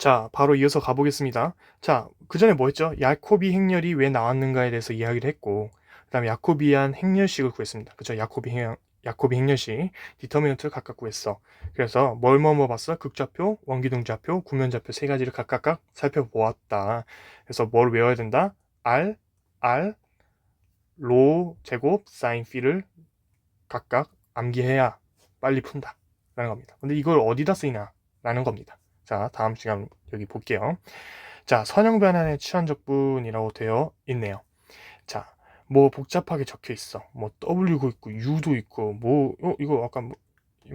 자, 바로 이어서 가보겠습니다. 자, 그 전에 뭐 했죠? 야코비 행렬이 왜 나왔는가에 대해서 이야기를 했고, 그 다음에 야코비안 행렬식을 구했습니다. 그쵸? 야코비 행렬식, 디터미넌트를 각각 구했어. 그래서 뭐 봤어? 극좌표, 원기둥좌표, 구면좌표 세 가지를 각각 살펴보았다. 그래서 뭘 외워야 된다? R, 로 제곱, 사인 피를 각각 암기해야 빨리 푼다. 라는 겁니다. 근데 이걸 어디다 쓰이냐? 라는 겁니다. 자, 다음 시간 여기 볼게요. 자, 선형변환의 취한적분이라고 되어 있네요. 자, 뭐 복잡하게 적혀 있어. 뭐 W도 있고 U도 있고 이거 약간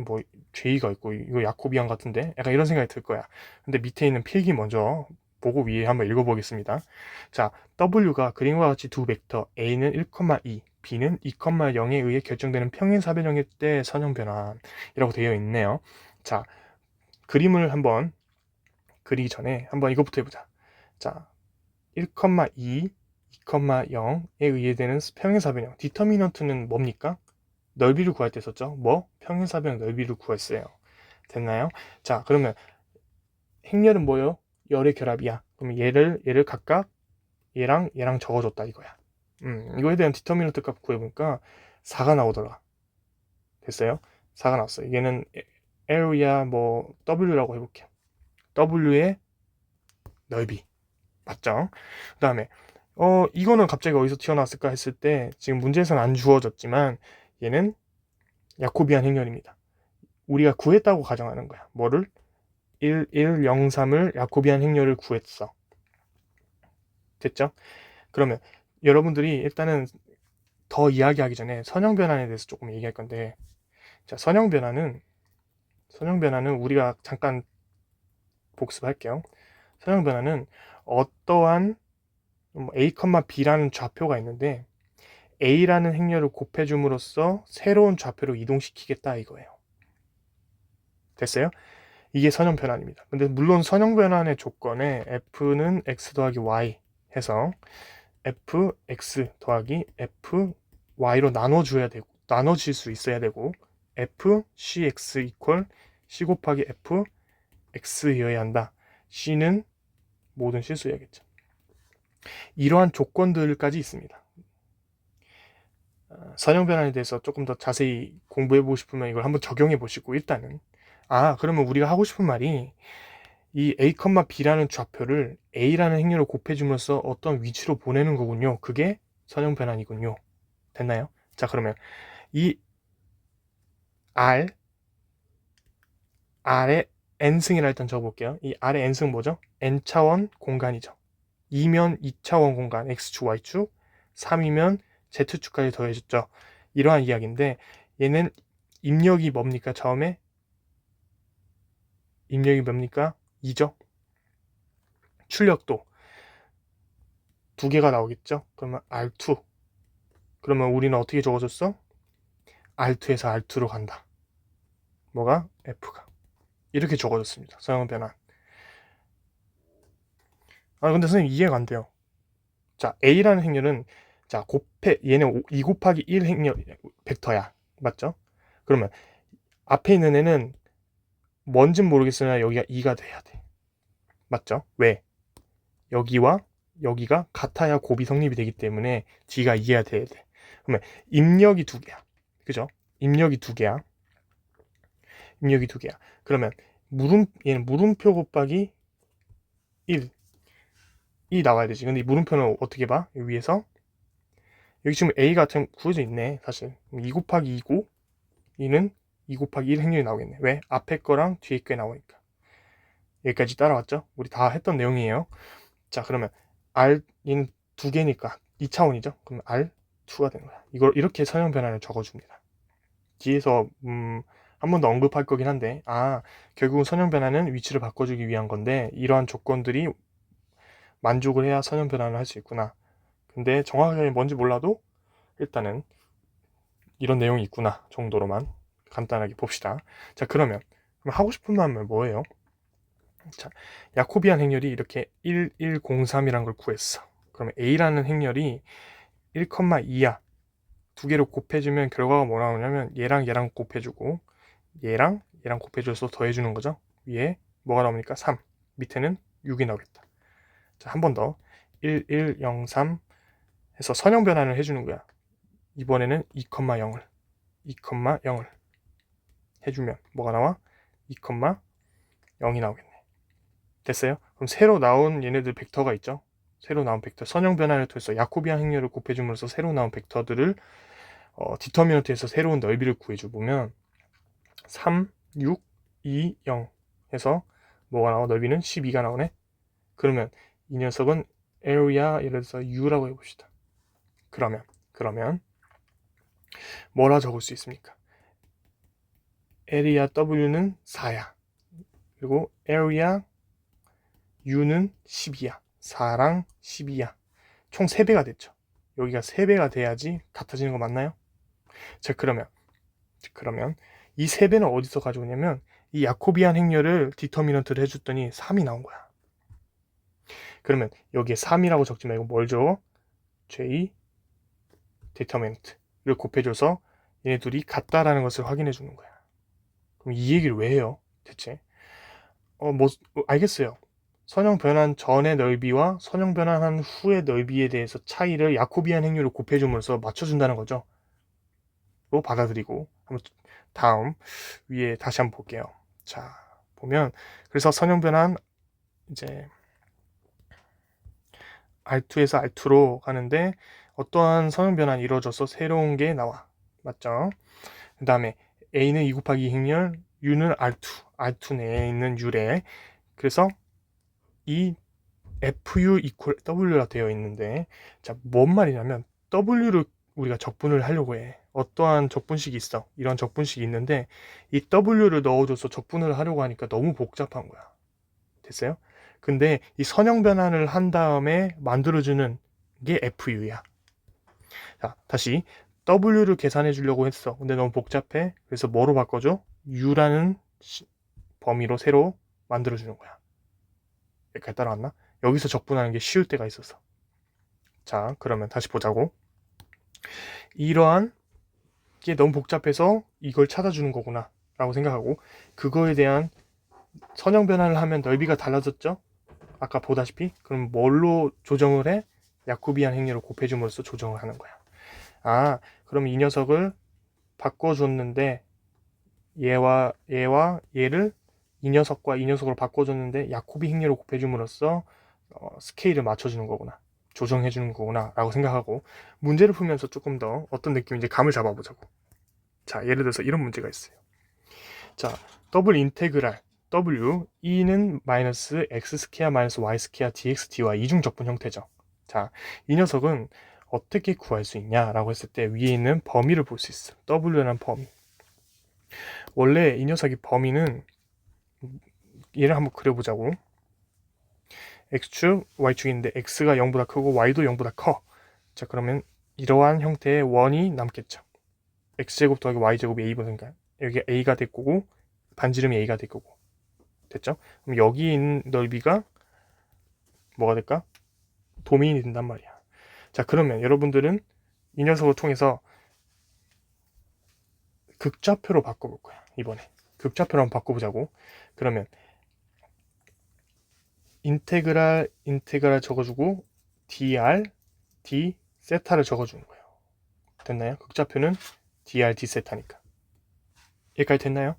뭐 J가 있고 이거 야코비안 같은데 약간 이런 생각이 들 거야. 근데 밑에 있는 필기 먼저 보고 위에 한번 읽어보겠습니다. 자, W가 그림과 같이 두 벡터 A는 1,2, B는 2,0에 의해 결정되는 평행사변형일 때 선형변환이라고 되어 있네요. 자, 그림을 한번 그리기 전에 한번 이것부터 해보자. 자, 1,2, 2,0에 의해 되는 평행사변형. 디터미넌트는 뭡니까? 넓이를 구할 때 썼죠. 뭐? 평행사변형 넓이를 구했어요. 됐나요? 자, 그러면 행렬은 뭐예요? 열의 결합이야. 그럼 얘를 각각 얘랑 적어줬다 이거야. 이거에 대한 디터미넌트 값 구해보니까 4가 나오더라. 됐어요? 4가 나왔어요. 얘는 area 뭐 W라고 해볼게요. W의 넓이. 맞죠? 그 다음에 이거는 갑자기 어디서 튀어나왔을까 했을 때 지금 문제에서는 안 주어졌지만 얘는 야코비안 행렬입니다. 우리가 구했다고 가정하는 거야. 뭐를? 1, 1, 0, 3을 야코비안 행렬을 구했어. 됐죠? 그러면 여러분들이 일단은 더 이야기하기 전에 선형변환에 대해서 조금 얘기할 건데, 자, 선형변환은 우리가 잠깐 복습할게요. 선형변환은 어떠한 A, B라는 좌표가 있는데 A라는 행렬을 곱해줌으로써 새로운 좌표로 이동시키겠다 이거예요. 됐어요? 이게 선형변환입니다. 근데 물론 선형변환의 조건에 f는 x 더하기 y 해서 fx 더하기 fy로 나눠질 수 있어야 되고 fcx 이퀄 c 곱하기 fx여야 한다. c는 모든 실수여야겠죠. 이러한 조건들까지 있습니다. 선형변환에 대해서 조금 더 자세히 공부해보고 싶으면 이걸 한번 적용해보시고 일단은 그러면 우리가 하고 싶은 말이 이 A, B라는 좌표를 A라는 행렬로 곱해줌으로써 어떤 위치로 보내는 거군요. 그게 선형변환이군요. 됐나요? 자, 그러면 이 R의 n승이라 일단 적어볼게요. 이 R의 n승 뭐죠? n차원 공간이죠. 2면 2차원 공간 x축, y축, 3이면 z축까지 더해졌죠. 이러한 이야기인데 얘는 입력이 뭡니까? 처음에 입력이 뭡니까? 2죠. 출력도 두 개가 나오겠죠. 그러면 R2. 그러면 우리는 어떻게 적어줬어? R2에서 R2로 간다. 뭐가? F가. 이렇게 적어줬습니다. 선형 변환. 근데 선생님 이해가 안 돼요. 자, A라는 행렬은 자, 얘는 2 곱하기 1 행렬 벡터야. 맞죠? 그러면 앞에 있는 애는 뭔진 모르겠으나 여기가 2가 돼야 돼. 맞죠? 왜? 여기와 여기가 같아야 곱이 성립이 되기 때문에 D가 2가 돼야 돼. 그러면 입력이 두 개야. 그죠? 입력이 두 개야. 그러면 얘는 물음표 곱하기 1이 나와야 되지. 근데 이 물음표는 어떻게 봐? 여기 위에서 여기 지금 A가 지금 구해져 있네. 사실 2 곱하기 2고 2는 2 곱하기 1 행렬이 나오겠네. 왜? 앞에 거랑 뒤에 게 나오니까. 여기까지 따라왔죠? 우리 다 했던 내용이에요. 자, 그러면 R인 두 개니까 2차원이죠. 그럼 R2가 되는 거야. 이걸 이렇게 선형 변환을 적어줍니다. 뒤에서 한 번 더 언급할 거긴 한데 결국은 선형 변환은 위치를 바꿔주기 위한 건데 이러한 조건들이 만족을 해야 선형 변환을 할 수 있구나. 근데 정확하게 뭔지 몰라도 일단은 이런 내용이 있구나 정도로만 간단하게 봅시다. 자, 그럼 하고 싶은 말은 뭐예요? 자, 야코비안 행렬이 이렇게 1103이라는 걸 구했어. 그러면 A라는 행렬이 1,2야. 두 개를 곱해주면 결과가 뭐 나오냐면 얘랑 곱해주고 얘랑 곱해줘서 더해주는 거죠. 위에 뭐가 나옵니까? 3. 밑에는 6이 나오겠다. 자, 한 번 더. 1, 1, 0, 3 해서 선형 변환을 해주는 거야. 이번에는 2,0을 2,0을 해주면 뭐가 나와? 2,0이 나오겠네. 됐어요? 그럼 새로 나온 얘네들 벡터가 있죠? 새로 나온 벡터, 선형 변환을 통해서 야코비안 행렬을 곱해줌으로써 새로 나온 벡터들을 디터미넌트에서 새로운 넓이를 구해줘 보면 3, 6, 2, 0 해서 뭐가 나와? 넓이는 12가 나오네? 그러면 이 녀석은 area, 예를 들어서 u라고 해봅시다. 그러면 뭐라 적을 수 있습니까? area w는 4야. 그리고 area u는 10이야. 4랑 12야. 총 3배가 됐죠. 여기가 3배가 돼야지 같아지는 거 맞나요? 자, 그러면 이 3배는 어디서 가져오냐면 이 야코비안 행렬을 디터미넌트를 해줬더니 3이 나온 거야. 그러면 여기에 3이라고 적지 말고 뭘 줘? J 디터미넌트를 곱해줘서 얘네 둘이 같다라는 것을 확인해 주는 거야. 그럼 이 얘기를 왜 해요? 대체? 알겠어요. 선형 변환 전의 넓이와 선형 변환한 후의 넓이에 대해서 차이를 야코비안 행렬을 곱해줌으로써 맞춰준다는 거죠. 로 받아들이고 한번 다음 위에 다시 한번 볼게요. 자, 보면 그래서 선형 변환 이제 R2에서 R2로 가는데 어떠한 선형 변환이 이루어져서 새로운 게 나와. 맞죠? 그 다음에 A는 2 곱하기 행렬, U는 R2 내에 있는 U래. 그래서 이 FU equal W가 되어 있는데, 자, 뭔 말이냐면 W를 우리가 적분을 하려고 해. 어떠한 적분식이 있어. 이런 적분식이 있는데 이 W를 넣어줘서 적분을 하려고 하니까 너무 복잡한 거야. 됐어요? 근데 이 선형 변환을 한 다음에 만들어주는 게 FU야. 자, 다시 W를 계산해 주려고 했어. 근데 너무 복잡해. 그래서 뭐로 바꿔줘? U라는 범위로 새로 만들어 주는 거야. 여기까지 따라왔나? 여기서 적분하는 게 쉬울 때가 있어서. 자, 그러면 다시 보자고. 이러한 게 너무 복잡해서 이걸 찾아주는 거구나 라고 생각하고, 그거에 대한 선형 변환을 하면 넓이가 달라졌죠? 아까 보다시피. 그럼 뭘로 조정을 해? 야코비안 행렬을 곱해줌으로써 조정을 하는 거야. 아, 그럼 이 녀석을 바꿔줬는데 얘와 얘를 이 녀석과 이 녀석으로 바꿔줬는데 야코비 행렬을 곱해줌으로써 스케일을 맞춰주는 거구나, 조정해주는 거구나 라고 생각하고 문제를 풀면서 조금 더 어떤 느낌인지 감을 잡아보자고. 자, 예를 들어서 이런 문제가 있어요. 자, 더블 인테그랄 W E는 마이너스 X 스퀘어 마이너스 Y 스퀘어 dx dy 이중 적분 형태죠. 자, 이 녀석은 어떻게 구할 수 있냐라고 했을 때 위에 있는 범위를 볼 수 있어. W라는 범위. 원래 이 녀석의 범위는, 얘를 한번 그려보자고. X축, Y축인데 X가 0보다 크고 Y도 0보다 커. 자, 그러면 이러한 형태의 원이 남겠죠. X제곱 더하기 Y제곱이 A보니까 여기 A가 될 거고 반지름이 A가 될 거고. 됐죠? 그럼 여기 있는 넓이가 뭐가 될까? 도메인이 된단 말이야. 자, 그러면 여러분들은 이 녀석을 통해서 극좌표로 바꿔볼 거야. 이번에 극좌표로 한번 바꿔보자고. 그러면 인테그랄 적어주고 dr d 세타를 적어주는 거예요. 됐나요? 극좌표는 dr d 세타니까. 여기까지 됐나요?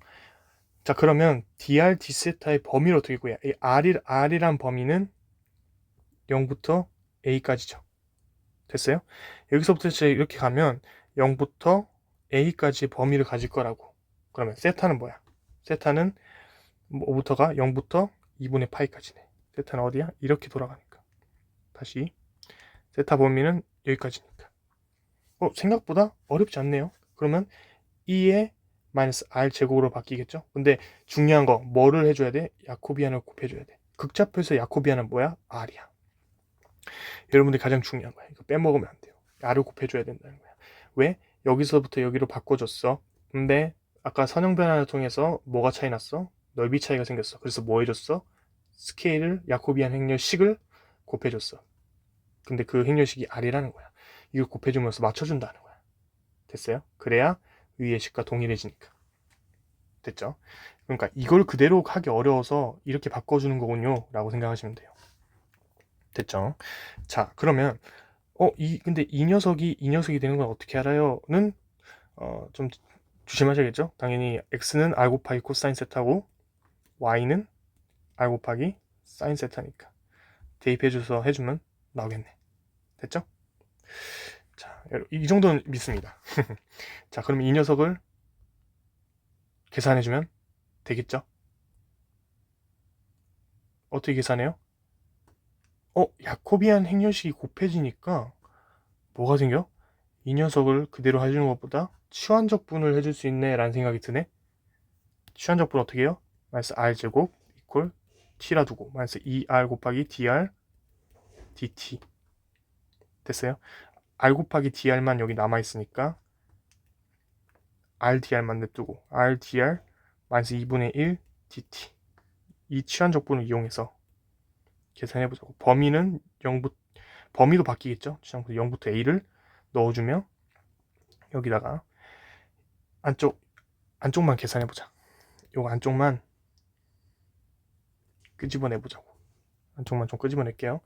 자, 그러면 dr d 세타의 범위를 어떻게 구해야? 이 r이란 범위는 0부터 a까지죠. 됐어요? 여기서부터 이렇게 가면 0부터 a까지의 범위를 가질 거라고. 그러면 세타는 뭐야? 세타는 5부터가 0부터 2분의 파이까지네. 세타는 어디야? 이렇게 돌아가니까. 다시 세타 범위는 여기까지니까. 생각보다 어렵지 않네요. 그러면 2의 마이너스 r 제곱으로 바뀌겠죠? 근데 중요한 거 뭐를 해줘야 돼? 야코비안을 곱해줘야 돼. 극좌표에서 야코비안은 뭐야? r이야. 여러분들 가장 중요한 거야. 이거 빼먹으면 안 돼요. r을 곱해줘야 된다는 거야. 왜? 여기서부터 여기로 바꿔줬어. 근데 아까 선형 변환을 통해서 뭐가 차이 났어? 넓이 차이가 생겼어. 그래서 뭐 해줬어? 스케일을 야코비안 행렬식을 곱해줬어. 근데 그 행렬식이 r이라는 거야. 이걸 곱해주면서 맞춰준다는 거야. 됐어요? 그래야 위의 식과 동일해지니까. 됐죠? 그러니까 이걸 그대로 하기 어려워서 이렇게 바꿔주는 거군요 라고 생각하시면 돼요. 됐죠? 자, 그러면 근데 이 녀석이 되는 건 어떻게 알아요?는 좀 조심하셔야겠죠? 당연히 x는 r 곱하기 코사인 세타고 y는 r 곱하기 사인 세타니까 대입해줘서 해주면 나오겠네. 됐죠? 자, 이 정도는 믿습니다. 자, 그럼 이 녀석을 계산해주면 되겠죠? 어떻게 계산해요? 야코비안 행렬식이 곱해지니까 뭐가 생겨? 이 녀석을 그대로 해주는 것보다 치환적분을 해줄 수 있네 라는 생각이 드네. 치환적분 어떻게 해요? 마이너스 r제곱 이퀄 t라 두고 마이너스 2r 곱하기 dr dt 됐어요? r 곱하기 dr만 여기 남아있으니까 rdr만 냅두고 rdr 마이너스 2분의 1 dt 이 치환적분을 이용해서 계산해보자고. 범위는 0부터 범위도 바뀌겠죠? 0부터 a를 넣어주면 여기다가 안쪽만 계산해보자. 요거 안쪽만 끄집어내보자고. 안쪽만 좀 끄집어낼게요.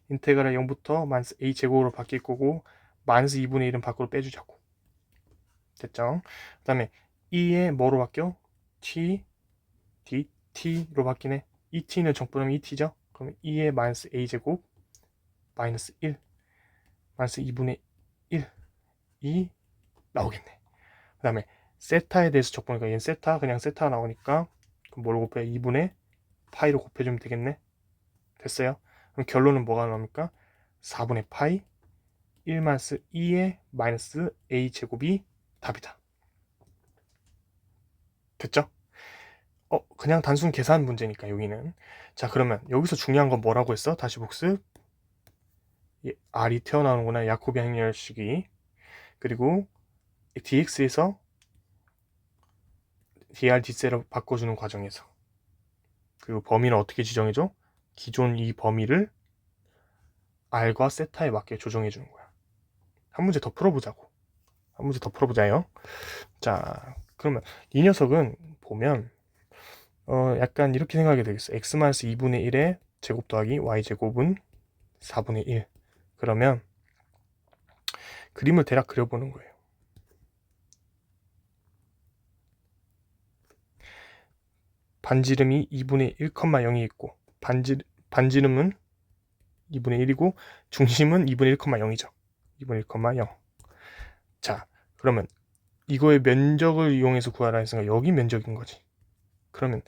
인테그랄 0부터 마이너스 a 제곱으로 바뀔 거고 마이너스 2분의 1은 밖으로 빼주자고. 됐죠? 그 다음에 2에 뭐로 바뀌어? t, dt로 바뀌네. 이 t는 정분하면 2t죠? 그러면 2에 마이너스 a 제곱 마이너스 1 마이너스 2분의 1 이 나오겠네. 그 다음에 세타에 대해서 적보니까 얘는 세타 그냥 세타가 나오니까 그럼 뭘로 곱해? 2분의 파이로 곱해주면 되겠네. 됐어요? 그럼 결론은 뭐가 나옵니까? 4분의 파이 1 마이너스 2의 마이너스 a 제곱이 답이다. 됐죠? 그냥 단순 계산 문제니까 여기는. 자, 그러면 여기서 중요한 건 뭐라고 했어? 다시 복습. r이 튀어나오는구나. 야코비 행렬식이. 그리고 dx에서 dr d세로 바꿔주는 과정에서. 그리고 범위는 어떻게 지정해줘? 기존 이 범위를 r과 세타에 맞게 조정해주는 거야. 한 문제 더 풀어보자고. 한 문제 더 풀어보자요. 자, 그러면 이 녀석은 보면 약간 이렇게 생각하게 되겠어. x-2분의 1의 제곱 더하기 y제곱은 4분의 1. 그러면 그림을 대략 그려보는 거예요. 반지름이 2분의 1,0이 있고 반지름은 2분의 1이고 중심은 2분의 1,0이죠. 2분의 1,0. 자, 그러면 이거의 면적을 이용해서 구하라 했으니까 여기 면적인 거지. 그러면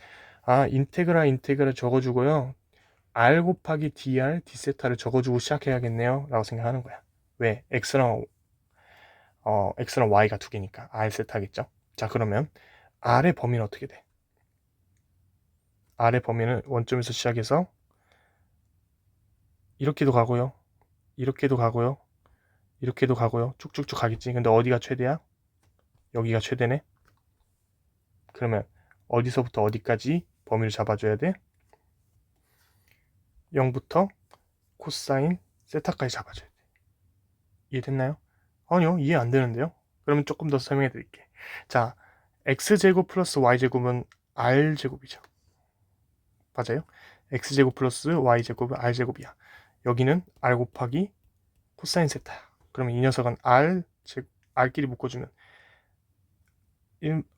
인테그랄 적어주고요. r 곱하기 dr, d세타를 적어주고 시작해야겠네요 라고 생각하는 거야. 왜? x랑 y가 두 개니까 r 세타겠죠. 자, 그러면 r의 범위는 어떻게 돼? r의 범위는 원점에서 시작해서 이렇게도 가고요. 이렇게도 가고요. 이렇게도 가고요. 쭉쭉쭉 가겠지. 근데 어디가 최대야? 여기가 최대네. 그러면 어디서부터 어디까지 범위를 잡아줘야 돼? 0부터 코사인 세타까지 잡아줘야 돼. 이해됐나요? 아니요, 이해 안 되는데요. 그러면 조금 더 설명해 드릴게. 자, x제곱 플러스 y제곱은 r제곱이죠. 맞아요? x제곱 플러스 y제곱은 r제곱이야. 여기는 r 곱하기 코사인 세타야. 그러면 이 녀석은 r끼리 묶어주면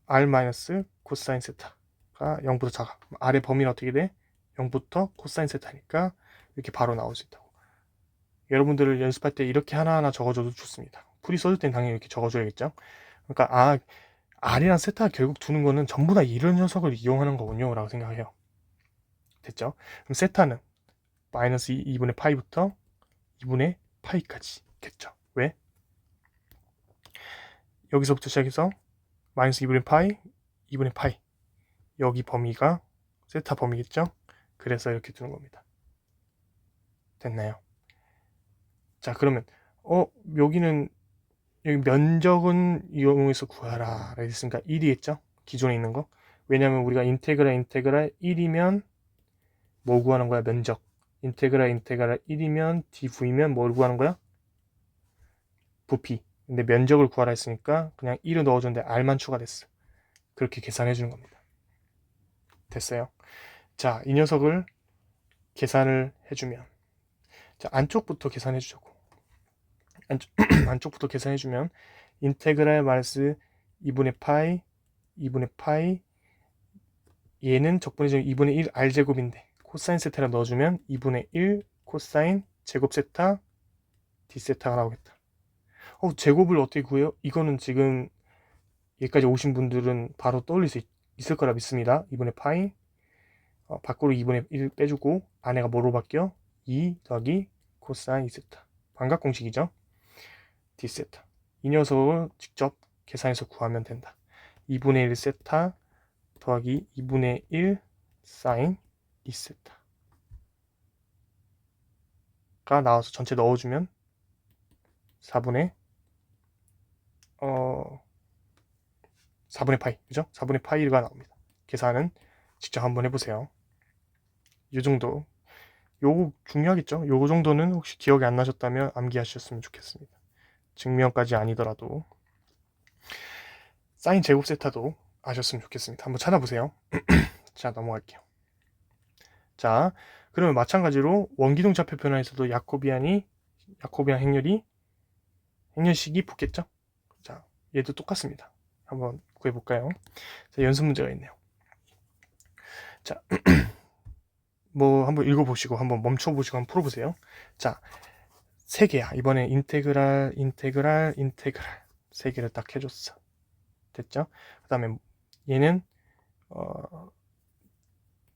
r 마이너스 코사인 세타가 0보다 작아. r의 범위는 어떻게 돼? 0부터 코사인 세타니까 이렇게 바로 나올 수 있다고. 여러분들을 연습할 때 이렇게 하나하나 적어줘도 좋습니다. 풀이 써줄 땐 당연히 이렇게 적어줘야겠죠. 그러니까 r이랑 세타 결국 두는 거는 전부 다 이런 녀석을 이용하는 거군요 라고 생각해요. 됐죠? 그럼 세타는 마이너스 2분의 파이부터 2분의 파이까지 겠죠. 왜? 여기서부터 시작해서 마이너스 2분의 파이, 2분의 파이 여기 범위가 세타 범위겠죠? 그래서 이렇게 두는 겁니다. 됐나요? 자, 그러면 여기는 여기 면적은 이용해서 구하라 라고 했으니까 1이겠죠? 기존에 있는 거. 왜냐면 우리가 인테그랄 1이면 뭐 구하는 거야? 면적. 인테그랄 1이면 dv면 뭘 구하는 거야? 부피. 근데 면적을 구하라 했으니까 그냥 1을 넣어줬는데 r만 추가됐어. 그렇게 계산해 주는 겁니다. 됐어요. 자, 이 녀석을 계산을 해주면, 자, 안쪽부터 계산해주자고. 안쪽부터 계산해주면 인테그랄 마이너스 2분의 파이 2분의 파이, 얘는 적분의 2분의 1 r제곱인데 코사인 세타를 넣어주면 2분의 1 코사인 제곱 세타 d 세타가 나오겠다. 제곱을 어떻게 구해요? 이거는 지금 여기까지 오신 분들은 바로 떠올릴 수 있을 거라 믿습니다. 2분의 파이, 밖으로 2분의 1 빼주고 안에가 뭐로 바뀌어? 2 더하기 코사인 2세타. 반각공식이죠. d 세타. 이 녀석을 직접 계산해서 구하면 된다. 2분의 1 세타 더하기 2분의 1 사인 2세타가 나와서 전체 넣어주면 4분의 4분의 파이, 그죠? 4분의 파이가 나옵니다. 계산은 직접 한번 해보세요. 이 정도, 요거 중요하겠죠? 요거 정도는 혹시 기억이 안 나셨다면 암기하셨으면 좋겠습니다. 증명까지 아니더라도 사인 제곱 세타도 아셨으면 좋겠습니다. 한번 찾아보세요. 자, 넘어갈게요. 자, 그러면 마찬가지로 원기둥 좌표 변화에서도 야코비안 행렬식이 붙겠죠? 자, 얘도 똑같습니다. 한번 구해볼까요? 자, 연습 문제가 있네요. 자, 뭐 한번 읽어보시고 한번 멈춰보시고 한번 풀어보세요. 자, 3개야. 이번에 인테그랄 세 개를 딱 해줬어. 됐죠? 그 다음에 얘는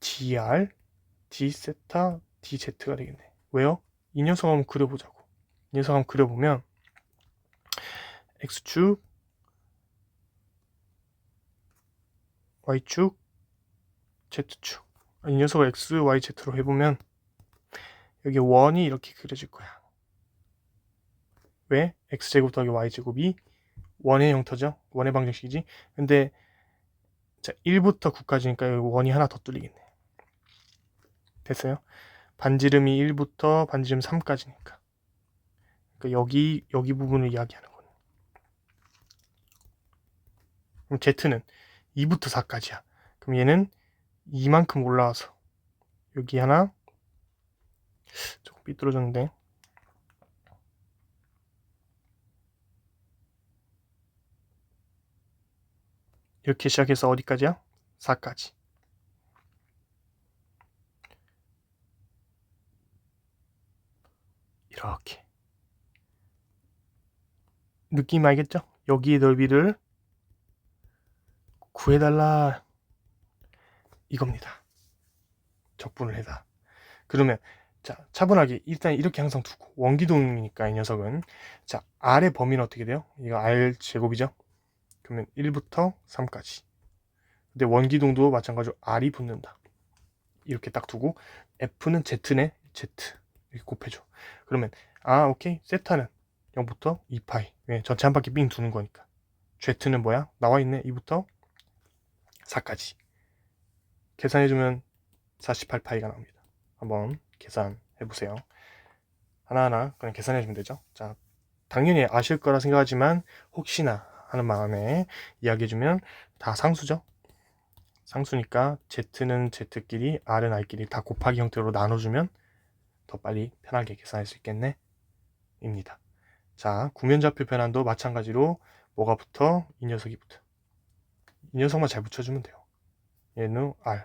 dr, d세타, dz가 되겠네. 왜요? 이 녀석 한번 그려보자고. 이 녀석 한번 그려보면 x축, y축, z축. 이 녀석을 x, y, z로 해보면 여기 원이 이렇게 그려질 거야. 왜? x제곱 더하기 y제곱이 원의 형태죠? 원의 방정식이지? 근데 자, 1부터 9까지니까 여기 원이 하나 더 뚫리겠네. 됐어요? 반지름이 1부터 반지름 3까지니까. 그러니까 여기 부분을 이야기하는 거네. 그럼 z는 2부터 4까지야. 그럼 얘는 이만큼 올라와서 여기 하나, 조금 삐뚤어졌는데, 이렇게 시작해서 어디까지야? 4까지. 이렇게. 느낌 알겠죠? 여기의 넓이를 구해달라. 이겁니다. 적분을 해다. 그러면 자, 차분하게 일단 이렇게 항상 두고, 원기둥이니까 이 녀석은, 자, R의 범위는 어떻게 돼요? 이거 R 제곱이죠? 그러면 1부터 3까지. 근데 원기둥도 마찬가지로 R이 붙는다. 이렇게 딱 두고 F는 Z네. Z 이렇게 곱해줘. 그러면 오케이. 세타는 0부터 2파이. 왜? 전체 한 바퀴 삥 두는 거니까. Z는 뭐야? 나와있네. 2부터 4까지. 계산해주면 48파이가 나옵니다. 한번 계산해보세요. 하나하나 그냥 계산해주면 되죠. 자, 당연히 아실 거라 생각하지만 혹시나 하는 마음에 이야기해주면 다 상수죠. 상수니까 Z는 Z끼리, R은 R끼리 다 곱하기 형태로 나눠주면 더 빨리 편하게 계산할 수 있겠네 입니다. 자, 구면좌표 변환도 마찬가지로 뭐가 붙어? 이 녀석이 붙어. 이 녀석만 잘 붙여주면 돼요. 얘는 R.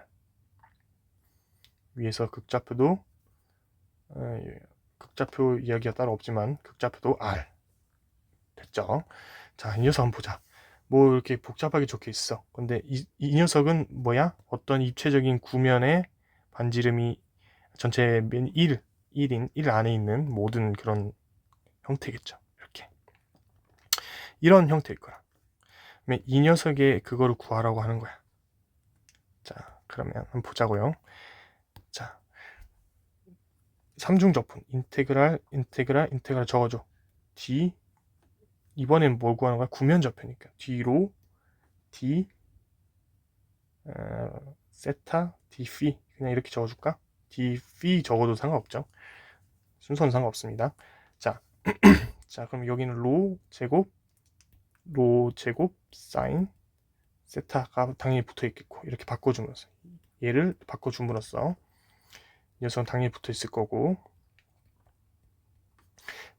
위에서 극좌표도 극좌표 이야기가 따로 없지만 극좌표도 R. 됐죠? 자, 이 녀석 한번 보자. 뭐 이렇게 복잡하게 적혀 있어. 근데 이 녀석은 뭐야? 어떤 입체적인 구면의 반지름이 전체 1 안에 있는 모든 그런 형태겠죠. 이렇게. 이런 형태일 거라. 그러면 이 녀석의 그거를 구하라고 하는 거야. 자, 그러면 한번 보자고요. 자, 삼중적분. 인테그랄 적어줘. D. 이번엔 뭘 구하는 거야? 구면좌표니까. D로 D 세타 D phi 그냥 이렇게 적어줄까? D phi 적어도 상관없죠. 순서는 상관없습니다. 자, 자 그럼 여기는 로 제곱 사인 세타가 당연히 붙어 있겠고 이렇게 바꿔주면서 얘를 바꿔줌으로써 이 녀석은 당연히 붙어 있을 거고,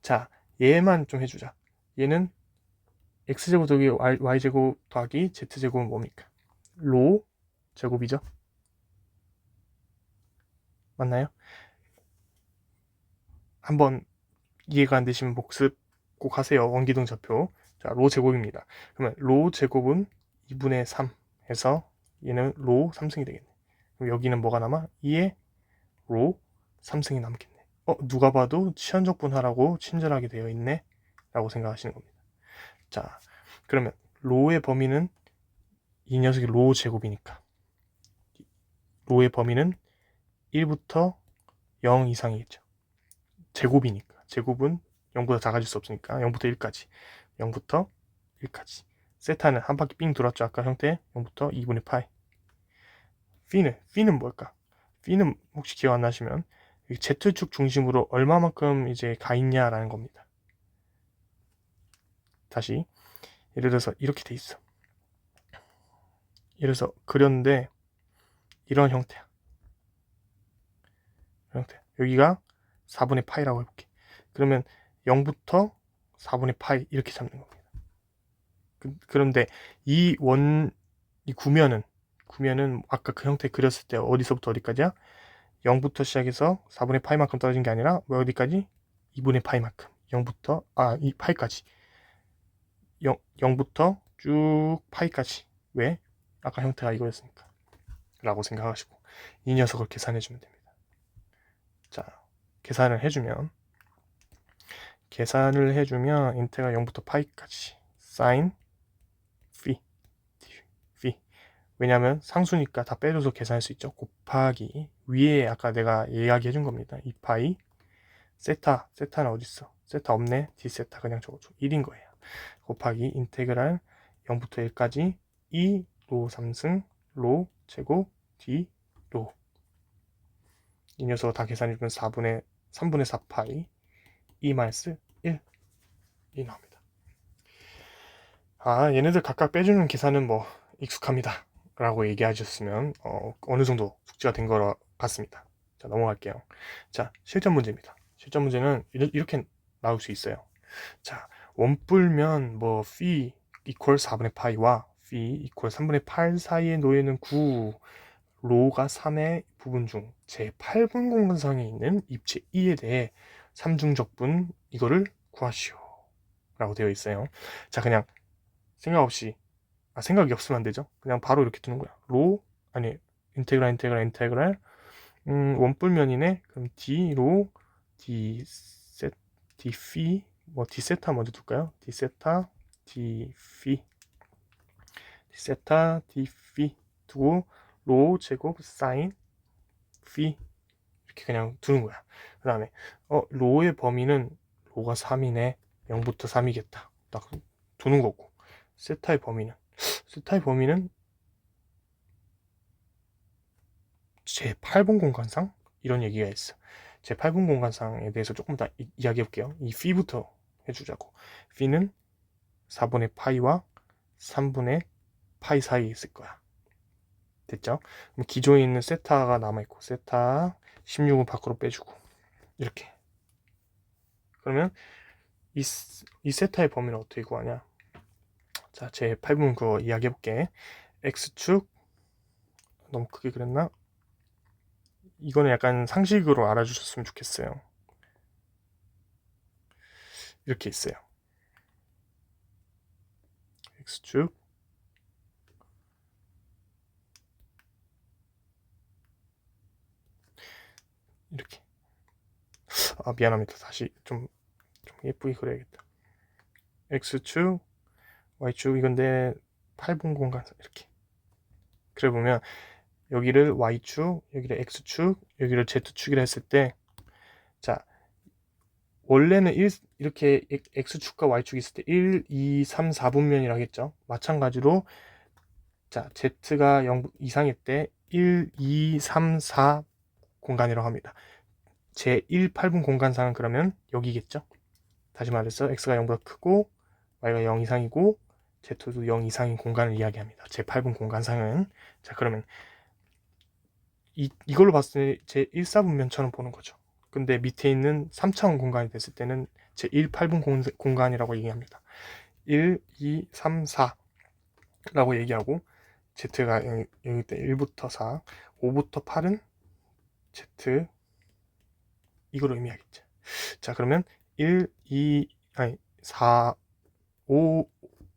자, 얘만 좀 해주자. 얘는 x제곱 더하기 y제곱 더하기 z제곱은 뭡니까? 로 제곱이죠. 맞나요? 한번 이해가 안 되시면 복습 꼭 하세요. 원기둥 좌표. 자, 로 제곱입니다. 그러면 로 제곱은 2분의 3 해서 얘는 로 3승이 되겠네. 그럼 여기는 뭐가 남아? 2에 로 3승이 남겠네. 누가 봐도 치환적분하라고 친절하게 되어 있네 라고 생각하시는 겁니다. 자, 그러면 로의 범위는 이 녀석이 로 제곱이니까 로의 범위는 1부터 0 이상이겠죠. 제곱이니까. 제곱은 0보다 작아질 수 없으니까 0부터 1까지. 0부터 1까지. 세타는 한 바퀴 삥 돌았죠. 아까 형태 0부터 2분의 파이. 피는 뭘까? 피는 혹시 기억 안 나시면 Z축 중심으로 얼마만큼 이제 가 있냐라는 겁니다. 다시 예를 들어서 이렇게 돼 있어. 예를 들어서 그렸는데 이런 형태야. 여기가 4분의 파이라고 해볼게. 그러면 0부터 4분의 파이 이렇게 잡는 겁니다. 그런데 이 구면은 아까 그 형태 그렸을 때 어디서부터 어디까지야? 0부터 시작해서 4분의 파이만큼 떨어진 게 아니라 어디까지? 2분의 파이만큼. 0부터 이 파이까지. 0부터 쭉 파이까지. 왜? 아까 형태가 이거였으니까. 라고 생각하시고 이 녀석을 계산해 주면 됩니다. 자, 계산을 해주면 인테가 0부터 파이까지 사인 phi 왜냐하면 상수니까 다 빼줘서 계산할 수 있죠. 곱하기 위에 아까 내가 이야기해 준 겁니다. 2파이 세타는 어딨어? 세타 없네. d세타 그냥 적어줘. 1인 거예요. 곱하기 인테그랄 0부터 1까지 2 로 3승 로 제곱 d 로 이 녀석을 다 계산해주면 3분의 4파이 2 마이너스 1이 나옵니다. 얘네들 각각 빼주는 계산은 뭐 익숙합니다 라고 얘기하셨으면 어느 정도 숙지가 된 것 같습니다. 자, 넘어갈게요. 자, 실전 문제입니다. 실전 문제는 이렇게 나올 수 있어요. 자, 원뿔면 뭐 phi 이퀄 4분의 파이와 phi 이퀄 3분의 8 사이에 놓여있는 9 로가 3의 부분 중 제8분 공간상에 있는 입체 2에 대해 삼중적분 이거를 구하시오 라고 되어 있어요. 자, 그냥 생각이 없으면 안 되죠. 그냥 바로 이렇게 두는 거야. 인테그랄 원뿔면이네. 그럼 d로 d피 d세타 먼저 둘까요? d세타 d피 두고 로 제곱 사인 phi 이렇게 그냥 두는 거야. 그 다음에 로의 범위는 로가 3이네. 0부터 3이겠다. 딱 두는 거고. 세타의 범위는 제8분 공간상 이런 얘기가 있어. 제8분 공간상에 대해서 조금 더 이야기해 볼게요. 이 phi부터 해주자고. phi는 4분의 파이와 3분의 파이 사이에 있을 거야. 됐죠? 그럼 기존에 있는 세타가 남아있고 세타 16은 밖으로 빼주고 이렇게. 그러면 이 세타의 범위는 어떻게 구하냐? 자, 제 8분 그거 이야기해 볼게. x축 너무 크게 그랬나? 이거는 약간 상식으로 알아주셨으면 좋겠어요. 이렇게 있어요. x축 이렇게. 미안합니다. 다시 좀 예쁘게 그려야겠다. x축 y축 이건데 8분 공간 이렇게. 그래 보면 여기를 y축, 여기를 x축, 여기를 z축이라 했을 때, 자, 원래는 이렇게 x축과 y축이 있을 때 1, 2, 3, 4분면이라 하겠죠. 마찬가지로 자, z가 0 이상일 때 1, 2, 3, 4 공간이라고 합니다. 제 1, 8분 공간상은 그러면 여기겠죠. 다시 말해서 x가 0보다 크고 y가 0 이상이고 z도 0 이상인 공간을 이야기합니다. 제 8분 공간상은. 자, 그러면 이걸로 봤을 때 제 1사분면처럼 보는 거죠. 근데 밑에 있는 3차원 공간이 됐을 때는 제 1, 8분 공간이라고 얘기합니다. 1, 2, 3, 4라고 얘기하고 Z가 여기 때 1부터 4, 5부터 8은 Z 이걸 의미하겠죠. 자, 그러면 1, 2, 아니 4, 5,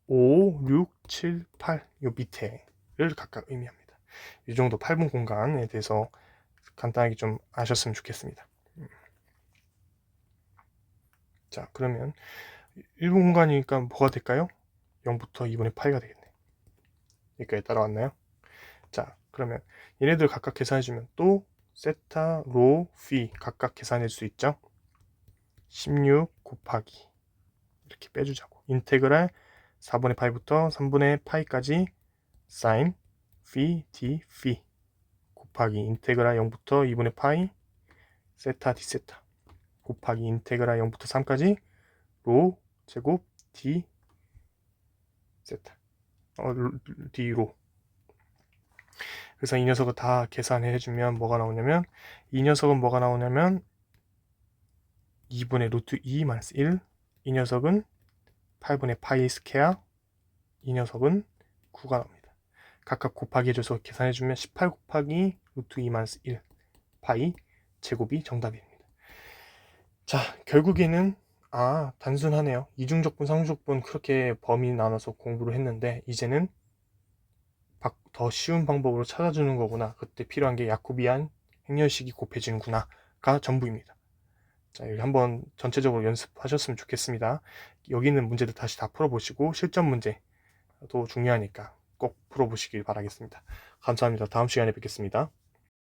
6, 7, 8 요 밑에를 각각 의미합니다. 이 정도 8분 공간에 대해서 간단하게 좀 아셨으면 좋겠습니다. 자, 그러면 1분 공간이니까 뭐가 될까요? 0부터 2분의 파이가 되겠네. 여기까지 따라왔나요? 자, 그러면 얘네들 각각 계산해주면 또 세타, 로, 피 각각 계산할 수 있죠? 16 곱하기 이렇게 빼주자고. 인테그랄 4분의 파이부터 3분의 파이까지 사인 phi d phi 곱하기 인테그랄 0부터 2분의 파이 세타 d 세타 곱하기 인테그랄 0부터 3까지 로 제곱 d 세타 d 로. 그래서 이 녀석을 다 계산해주면 뭐가 나오냐면 2분의 루트 2 마이너스 1. 이 녀석은 8분의 파이 스퀘어. 이 녀석은 9가 나옵니다. 각각 곱하기 해줘서 계산해주면 18 곱하기 루트 2 마이너스 1 파이 제곱이 정답입니다. 자, 결국에는 단순하네요. 이중적분, 상중적분 그렇게 범위 나눠서 공부를 했는데 이제는 더 쉬운 방법으로 찾아주는 거구나. 그때 필요한 게 야코비안 행렬식이 곱해지는구나가 전부입니다. 자, 여기 한번 전체적으로 연습하셨으면 좋겠습니다. 여기 있는 문제들 다시 다 풀어보시고 실전 문제도 중요하니까 꼭 풀어보시길 바라겠습니다. 감사합니다. 다음 시간에 뵙겠습니다.